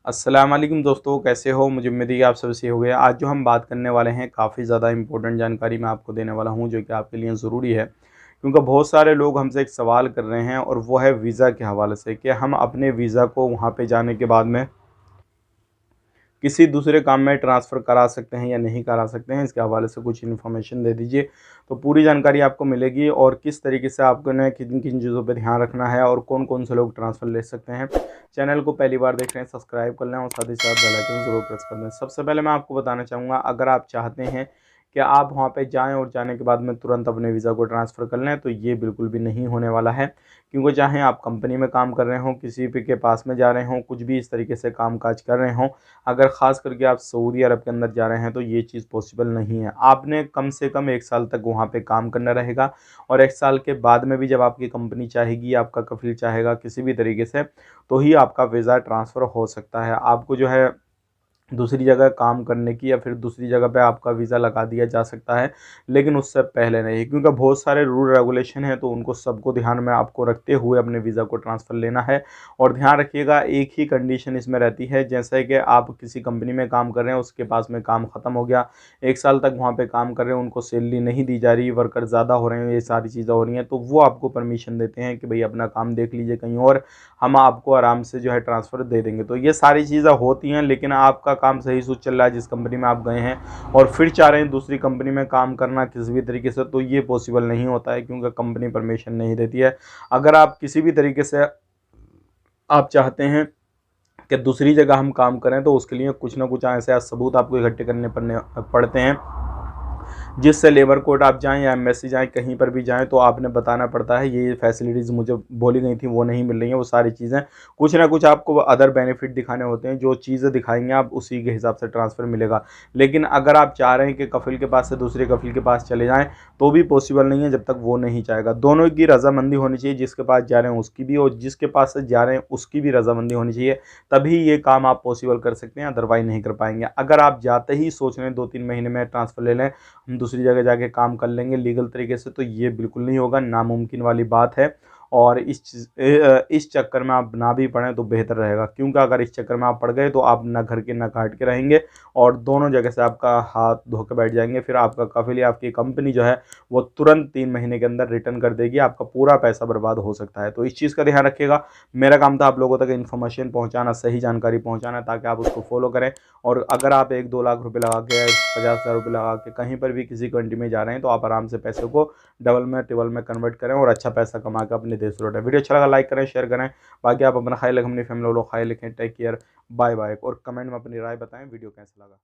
अस्सलाम वालेकुम दोस्तों, कैसे हो। मुझे उम्मीद है कि आप सब सही हो गए। आज जो हम बात करने वाले हैं काफ़ी ज़्यादा इंपॉर्टेंट जानकारी मैं आपको देने वाला हूं, जो कि आपके लिए ज़रूरी है, क्योंकि बहुत सारे लोग हमसे एक सवाल कर रहे हैं और वो है वीज़ा के हवाले से कि हम अपने वीज़ा को वहां पे जाने के बाद में किसी दूसरे काम में ट्रांसफ़र करा सकते हैं या नहीं करा सकते हैं। इसके हवाले से कुछ इन्फॉर्मेशन दे दीजिए, तो पूरी जानकारी आपको मिलेगी और किस तरीके से आपको ना किन किन चीज़ों पे ध्यान रखना है और कौन कौन से लोग ट्रांसफ़र ले सकते हैं। चैनल को पहली बार देख रहे हैं, सब्सक्राइब कर लें और साथ ही साथ बेल आइकन ज़रूर प्रेस कर दें। सबसे पहले मैं आपको बताना चाहूँगा, अगर आप चाहते हैं कि आप वहाँ पे जाएँ और जाने के बाद में तुरंत अपने वीज़ा को ट्रांसफ़र कर लें, तो ये बिल्कुल भी नहीं होने वाला है। क्योंकि चाहे आप कंपनी में काम कर रहे हों, किसी भी के पास में जा रहे हों, कुछ भी इस तरीके से काम-काज कर रहे हों, अगर ख़ास करके आप सऊदी अरब के अंदर जा रहे हैं, तो ये चीज़ पॉसिबल नहीं है। आपने कम से कम 1 साल तक वहाँ पे काम करना रहेगा और 1 साल के बाद में भी जब आपकी कंपनी चाहेगी, आपका कफ़ील चाहेगा किसी भी तरीके से, तो ही आपका वीज़ा ट्रांसफ़र हो सकता है। आपको जो है दूसरी जगह काम करने की या फिर दूसरी जगह पे आपका वीज़ा लगा दिया जा सकता है, लेकिन उससे पहले नहीं, क्योंकि बहुत सारे रूल रेगुलेशन हैं, तो उनको सबको ध्यान में आपको रखते हुए अपने वीज़ा को ट्रांसफ़र लेना है। और ध्यान रखिएगा, एक ही कंडीशन इसमें रहती है, जैसे कि आप किसी कंपनी में काम कर रहे हैं, उसके पास में काम ख़त्म हो गया, 1 साल तक वहाँ पे काम कर रहे हैं, उनको सैलरी नहीं दी जा रही, वर्कर ज़्यादा हो रहे हैं, ये सारी चीज़ें हो रही हैं, तो वो आपको परमिशन देते हैं कि भई अपना काम देख लीजिए कहीं और, हम आपको आराम से जो है ट्रांसफ़र दे देंगे। तो ये सारी चीज़ें होती हैं, लेकिन आपका काम सही सूझ चल रहा है जिस कंपनी में आप गए हैं और फिर चाह रहे हैं दूसरी कंपनी में काम करना किसी भी तरीके से, तो ये पॉसिबल नहीं होता है, क्योंकि कंपनी परमिशन नहीं देती है। अगर आप किसी भी तरीके से आप चाहते हैं कि दूसरी जगह हम काम करें, तो उसके लिए कुछ ना कुछ ऐसे सबूत आपको इकट्ठे करने पड़ते हैं, जिससे लेबर कोर्ट आप जाएँ या एम्बेसी जाएँ, कहीं पर भी जाएँ, तो आपने बताना पड़ता है ये फैसिलिटीज़ मुझे बोली गई थी वो नहीं मिल रही हैं, वो सारी चीज़ें कुछ ना कुछ आपको अदर बेनिफिट दिखाने होते हैं, जो चीज़ें दिखाएँगे आप उसी के हिसाब से ट्रांसफ़र मिलेगा। लेकिन अगर आप चाह रहे हैं कि कफ़ील के पास से दूसरे कफ़ील के पास चले जाएँ, तो भी पॉसिबल नहीं है जब तक वो नहीं चाहेगा। दोनों की रज़ामंदी होनी चाहिए, जिसके पास जा रहे हैं उसकी भी और जिसके पास से जा रहे हैं उसकी भी रज़ामंदी होनी चाहिए, तभी ये काम आप पॉसिबल कर सकते हैं, अदरवाइज़ नहीं कर पाएँगे। अगर आप जाते ही सोच रहे हैं 2-3 महीने में ट्रांसफ़र ले लें, हम दूसरी जगह जाके काम कर लेंगे लीगल तरीके से, तो ये बिल्कुल नहीं होगा, नामुमकिन वाली बात है। और इस चक्कर में आप ना भी पड़ें तो बेहतर रहेगा, क्योंकि अगर इस चक्कर में आप पड़ गए तो आप ना घर के ना घाट के रहेंगे और दोनों जगह से आपका हाथ धो के बैठ जाएंगे। फिर आपका कफील या आपकी कंपनी जो है वो तुरंत 3 महीने के अंदर रिटर्न कर देगी, आपका पूरा पैसा बर्बाद हो सकता है। तो इस चीज़ का ध्यान रखिएगा। मेरा काम था आप लोगों तक इन्फॉर्मेशन पहुंचाना, सही जानकारी पहुंचाना, ताकि आप उसको फॉलो करें। और अगर आप 1-2 लाख रुपए लगा के, 50,000 रुपये लगा के कहीं पर भी किसी कंट्री में जा रहे हैं, तो आप आराम से पैसे को डबल में ट्रिपल में कन्वर्ट करें और अच्छा पैसा कमा के अपने देश लौटें। वीडियो अच्छा लगा लाइक करें, शेयर करें। बाकी आप अपना ख्याल रखें, अपनी फैमिली वालों ख्याल रखें। Take care, bye bye. और कमेंट में अपनी राय बताएं वीडियो कैसा लगा।